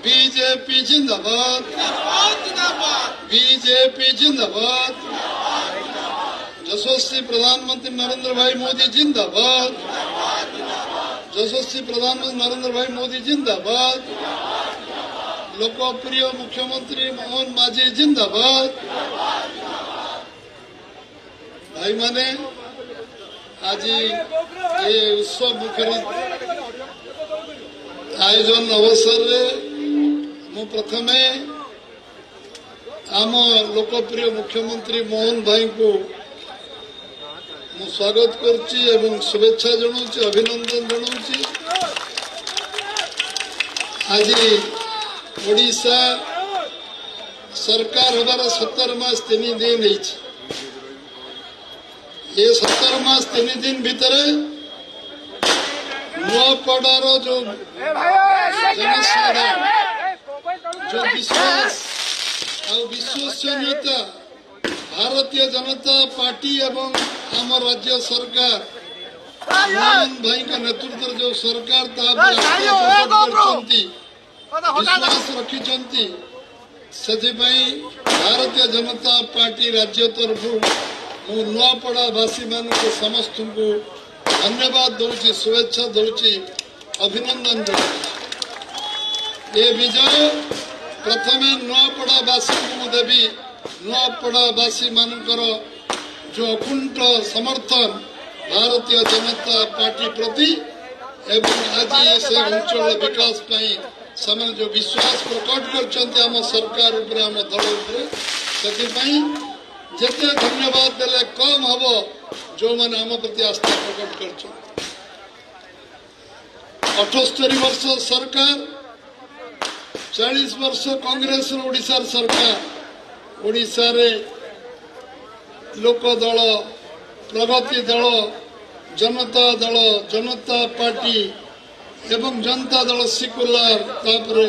BJP जिंदाबाद, BJP जिंदाबाद, यशस्वी प्रधानमंत्री नरेंद्र भाई मोदी जिंदाबाद, यशस्वी प्रधानमंत्री नरेंद्र भाई मोदी जिंदाबाद, लोकप्रिय मुख्यमंत्री मोहन माझी जिंदाबाद। भाई माने आज ये उत्सव मुखरित आयोजन अवसर मु प्रथमे आम लोकप्रिय मुख्यमंत्री मोहन भाई को मु स्वागत करछि एवं शुभेच्छा जनाऊँ, अभिनंदन जनाऊँ। आज ओडिशा सरकार हबार 17 मास 3 दिन ये 17 मास 3 दिन भितर नुआपड़ार जो जनसाधारण जो विश्वास और विश्वसनीयता भारतीय जनता पार्टी एवं आम राज्य सरकार मोहन भाई का नेतृत्व जो सरकार विश्वास रखी से भारतीय जनता पार्टी राज्य तरफ मु नुआपड़ावासी मान समस्त को धन्यवाद दूची, शुभेच्छा दूची, अभिनंदन दूची। ये विजय प्रथमे नुआपड़ावासी को देवी नुआपड़ावासी मानकर जो अकुंठ समर्थन भारतीय जनता पार्टी प्रति एवं आज से अंचल विकास पाई समय जो विश्वास प्रकट कर सरकार उपर आम दल उपर जिते धन्यवाद देले कम हम जो मैंने आम प्रति आस्था प्रकट कर 78 वर्ष सरकार 40 वर्ष कांग्रेस ओडिशा सरकार ओडिशा रे लोक दल प्रगति दल जनता पार्टी एवं जनता दल सेक्युलर तापरे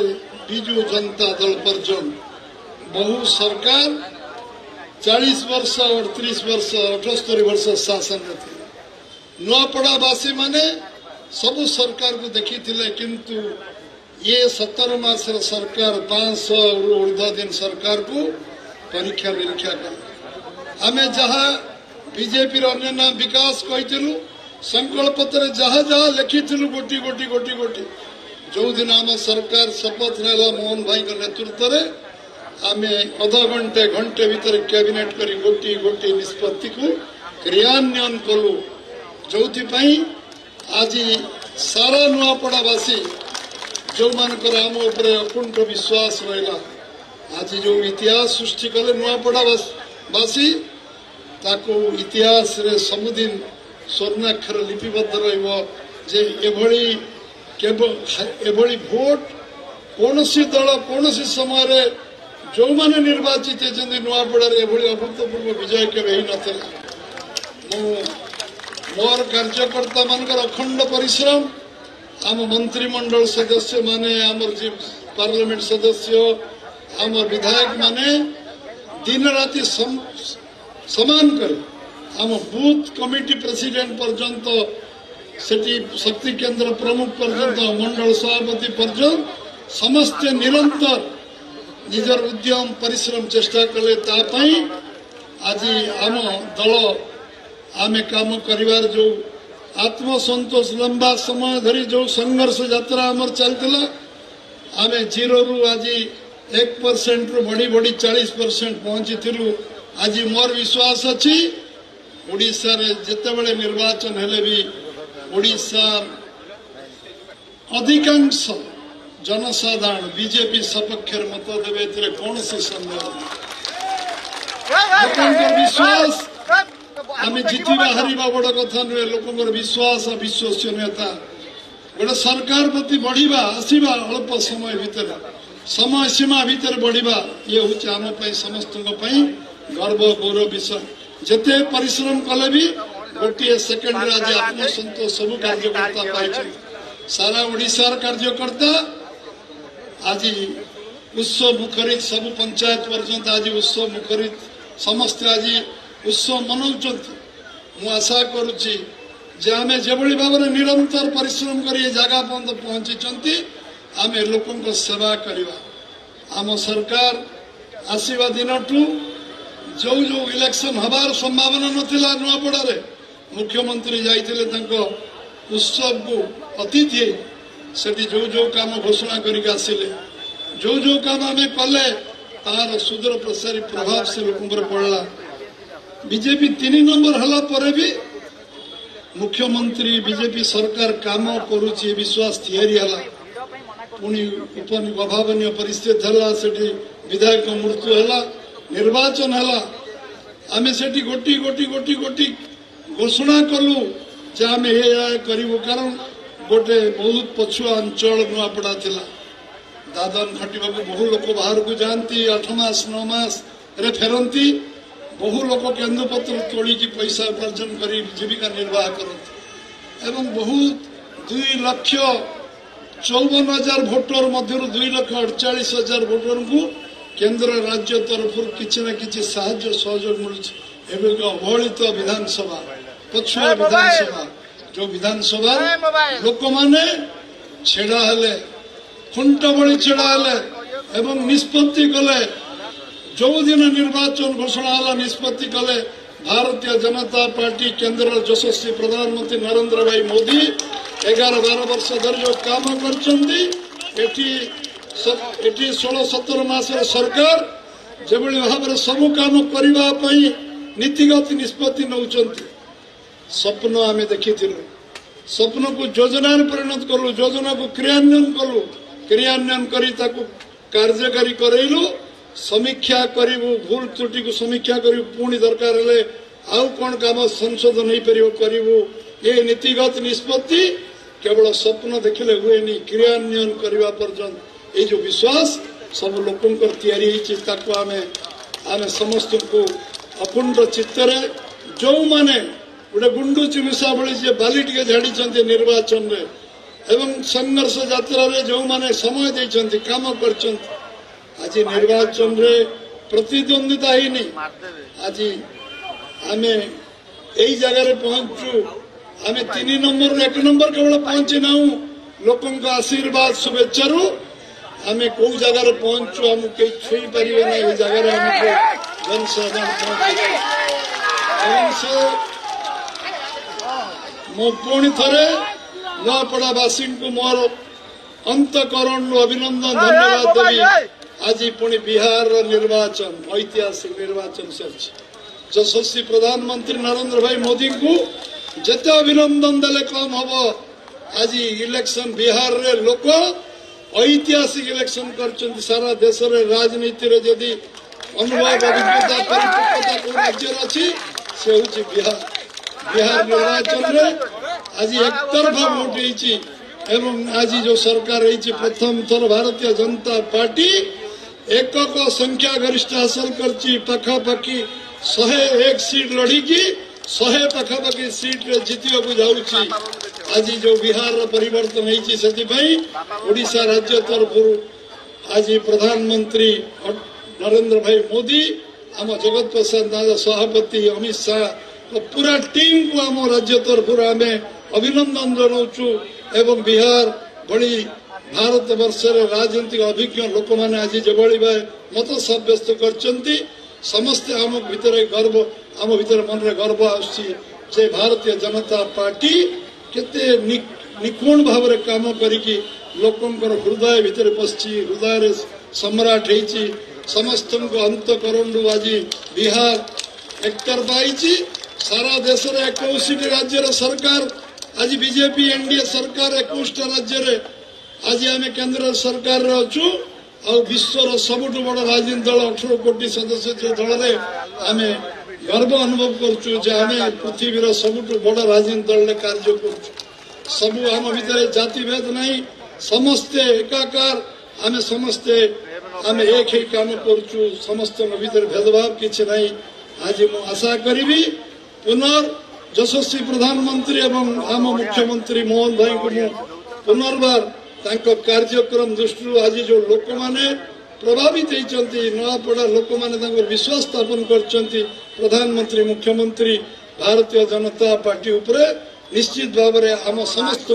बिजू जनता दल पर्यंत बहु सरकार 40 वर्ष 38 वर्ष 78 वर्ष शासन में थे। नुआपड़ावासी माने सबु सरकार को देखी थिले, किंतु ये 17 मास सरकार 500 ऊर्ध्व दिन सरकार को परीक्षा निरीक्षा कर आमे जहाँ बीजेपी अन्य विकास कही संकल्प पत्र जहाँ जहाँ लिखी गोटी गोटी गोटी गोटी जो दिन आम सरकार शपथ नेला मोहन भाई का नेतृत्व में आमे अध घंटे घंटे भीतर कैबिनेट करी गोटी गोटी निष्पत्ति को क्रियान्वयन कलु जो आज सारा नुआपड़ावासी जो मानकर आम उपर अकुंठ विश्वास रहा आज जो इतिहास सृष्टि कले नुआपड़ावासी ताको इतिहास रे सबुदिन स्वर्णाक्षर लिपिबद्ध रही एभली भोट कौन दल कौन समय रे जो माने निर्वाचित होती नुआपड़ा एभली अभूतपूर्व विजय केवे ना मोर कार्यकर्ता मानकर अखंड परिश्रम आम मंत्रिमंडल सदस्य माने आमर जी पार्लियामेंट सदस्य आम विधायक माने दिन राति समान कर आम बूथ कमिटी प्रेसिडेंट पर्यंत सेठी शक्ति केंद्र प्रमुख पर्यंत मंडल सभापति पर्यंत समस्ते निरंतर निजर उद्यम परिश्रम चेष्टा कले आज आम दल आमे काम करिवार जो आत्मसंतोष लंबा समय धरी जो संघर्ष यात्रा आमर चलता आमे 0 रु आज 1% रु बढ़ी बढ़ी 40% पहुंची थिलु। आज मोर विश्वास अच्छी ओडिशा रे जेतेबेले निर्वाचन हेले भी ओडिशा अधिकांश जनसाधारण बीजेपी सपक्ष मत देवे कौन से संदेह विश्वास आम जितवा हारिबा बड़ कथा नुहे लोक विश्वास विश्वसनीयता गोटे सरकार प्रति बढ़िया आसवा अल्प समय भितर समय सीमा भितर बढ़िया ये हूँ आम समस्त गर्व गौरव विषय जिते परिश्रम कले भी गोटे सेकेंड आज आत्मसंतोष सब कार्यकर्ता पाई सारा ओडिशार कार्यकर्ता आज उत्सव मुखरित सब पंचायत पर्यंत आज उत्सव मुखरित समस्ते आज उत्सव मनाउछन। मु आशा करुच्ची जे आमे जेभली भाव निरंतर परिश्रम कर जगह पर्यंत पहुंची आमे लोकंक सेवा करवा। आम सरकार आसीबा दिनठू जो जो इलेक्शन हबार संभावना नथिला नुआपड़ारे मुख्यमंत्री जाइथिले तांको उत्सव को अतिथि सेठी जो काम घोषणा करिक आसिले जो काम आमे कले तार सुदूर प्रसारी प्रभाव से लोक पड़ला। बीजेपी 3 नंबर हला परे भी मुख्यमंत्री बीजेपी सरकार काम करुची विश्वास थियरी हला। पुणी अभावनीय परिस्थिति हला सेठी विधायक मृत्यु हला निर्वाचन हला। आमे सेठी गोटी गोटी गोटी गोटी घोषणा कलु जे आमे ए करिवु कारण गोटे बहुत पछुआ अंचल नुआपड़ा थिला। दादन खटिबा बहु लोक बाहर को जानती 8 मास 9 मास रे फेरंती। बहु लोक केंद्रपत्र तोड़ी की पैसा उपार्जन करी जीविका निर्वाह करते एवं बहुत 2,54,000 भोटर मध्य 2,48,000 भोटर को केंद्र राज्य तरफ किसी न किसी साहाय्य सहयोग मिलुछि। अवहेलित विधानसभा पछुआ विधानसभा जो विधानसभा लोक माने छेड़ा हेले खुंट बड़ी छेड़ा हेले एवं निष्पत्ति कले जो दिन निर्वाचन घोषणा हला निष्पत्ति कले भारतीय जनता पार्टी केंद्र यशस्वी प्रधानमंत्री नरेंद्र भाई मोदी 11-12 वर्ष धरी जो काम कर 16-17 मास सरकार जो भाव में सबू काम करने नीतिगत निष्पत्ति नौचंती। स्वप्न आम देखी स्वप्न को योजना परिणत कलु योजना को क्रियान्वयन करी कार्यकारी करैलु समीक्षा करू भूल त्रुटि को समीक्षा करू पुणी दरकार हेले आउ कौन काम संशोधन हो पार करू। ये नीतिगत निष्पत्ति केवल स्वप्न देखले हुए नहीं क्रियान्वयन करने पर्यंत ये जो विश्वास सब लोक आमे समस्त को अकुंड चित्तरे जो माने गोटे गुंडुची मिशा भली बाली टे झाड़ी निर्वाचन रे एवं संघर्ष यात्रा रे जो माने समय देइछंती काम करछंती आज निर्वाचन रे प्रतिद्वंदिता ही नहीं। आज आमे यही जगह पहुंचु आमे 3 नंबर 1 नंबर केवल पहुंची ना लोकों का आशीर्वाद शुभेच्छा आमे कौ जगह पहुंचु हम कई छुई पारे ना ये जगह हमको जनसाधारण पहुंचे मो पुणी थे नुआपड़ावासी को मोर अंतकरण अभिनंदन धन्यवाद देवी। आज पुणी बिहार निर्वाचन ऐतिहासिक निर्वाचन सर यशस्वी प्रधानमंत्री नरेंद्र भाई मोदी को जिते अभिनंदन देले कम हम। आज इलेक्शन बिहार रे लोक ऐतिहासिक इलेक्शन कर सारा देश रे राजनीति रे यदि अनुभव अभिज्ञता परिपक्वता को राज्य अच्छी से हूँ बिहार। बिहार निर्वाचन रे आज एकतरफा भोट होती एवं आज जो सरकार है प्रथम थर भारतीय जनता पार्टी एकक संख्या गरिष्ठ हासिल करची पखापाखि 101 सीट लड़ी की 100 पखापाखि सीट रे जीतिया को जाउची। आज जो बिहार परिवर्तन होती से ओडिशा राज्य तरफ आज प्रधानमंत्री नरेंद्र भाई मोदी आम जगत प्रसाद दादा सभापति अमित शाह तो पूरा टीम को आम राज्य तरफ आम अभिनंदन जनाऊँ एवं बिहार भली भारत वर्ष राजनीतिक अभिज्ञ लोक मैंने आज जो मत सब्यस्त कर समस्त आम भितर गर्व आम भितर मन रे गर्व आसे भारतीय जनता पार्टी केते निपुण भाव में काम करिकी लोकंकर हृदय भितर पशि हृदय सम्राट होती समस्त अंतकरण आज बिहार एकतरफा सारा देश रे 21 राज्य सरकार आज बीजेपी एनडीए सरकार 21 राज्य रे आज आम केंद्र सरकार अच्छु आ विश्वर सबुठ बड़ राजनीतिक दल 18 कोटी सदस्य दल रे आम गर्व अनुभव करें पृथ्वीर सबुठ बड़ राजनीतिक दल कार्य कर सबू आम भीतर जातिभेद नहीं समस्ते एकाकार आम समस्ते आम एक ही काम करुँ समस्त भीतर भेदभाव किसी नहीं। आज मु आशा करी पुनर् यशस्वी प्रधानमंत्री एवं आम मुख्यमंत्री मोहन भाई को पुनर्बार कार्यक्रम दृष्टि आज जो लोक माने प्रभावित होती नुआपड़ा लोक माने विश्वास स्थापन कर प्रधानमंत्री मुख्यमंत्री भारतीय जनता पार्टी उपरे निश्चित भाव में आम समस्त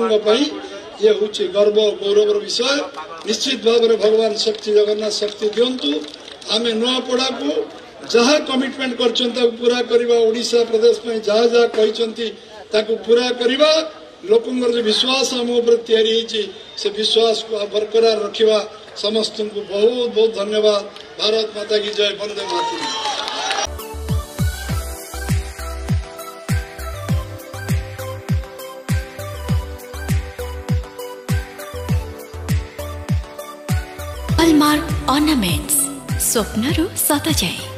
ये हूँ गर्व गौरव विषय। निश्चित भाव में भगवान शक्ति जगन्नाथ शक्ति दिंतु आम नुआपड़ा को जहाँ कमिटमेंट कर पूरा करवा ओडिशा प्रदेश में जहाँ जहाँ कहते पूरा करवा लोकंर जो विश्वास आम से विश्वास को बरकरार रखा। समस्त को बहुत बहुत धन्यवाद। भारत माता की जय। वंदे मातरम। हॉलमार्क ऑर्नामेंट्स स्वप्नरू सत जाए।